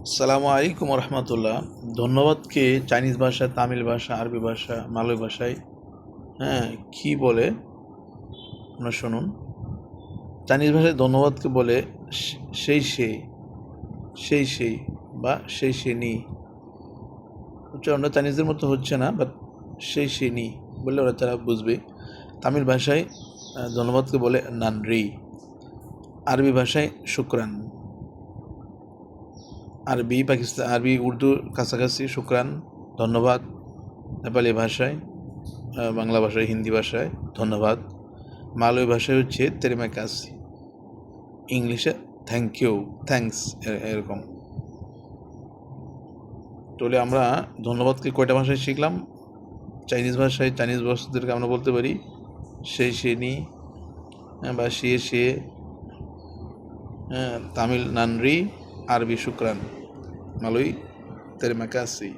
আসসালামু আলাইকুম রহমতুল্লাহ। ধন্যবাদকে চাইনিজ ভাষা, তামিল ভাষা, আরবি ভাষা, মালয় ভাষায় কি বলে আপনারা শুনুন। চাইনিজ ভাষায় ধন্যবাদকে বলে সেই সেই সেই সেই বা সেই সে নি। উচ্চারণটা চাইনিজদের মতো হচ্ছে না, বাট সেই সে নি বললে ওরা তারা বুঝবে। তামিল ভাষায় ধন্যবাদকে বলে নানরি। আরবি ভাষায় শুক্রান। আরবি উর্দুর কাছাকাছি শুক্রান ধন্যবাদ। নেপালি ভাষায়, বাংলা ভাষায়, হিন্দি ভাষায় ধন্যবাদ। মালয় ভাষায় হচ্ছে তেরিমা কাসি। ইংলিশে থ্যাংক ইউ, থ্যাঙ্কস, এরকম। তাহলে আমরা ধন্যবাদকে কয়টা ভাষায় শিখলাম? চাইনিজ ভাষায় চাইনিজ বস্তুদেরকে আমরা বলতে পারি সেই সে নি, বা সে, তামিল নানরি, আরবি শুক্রান, মালয় তেরিমা কাসি।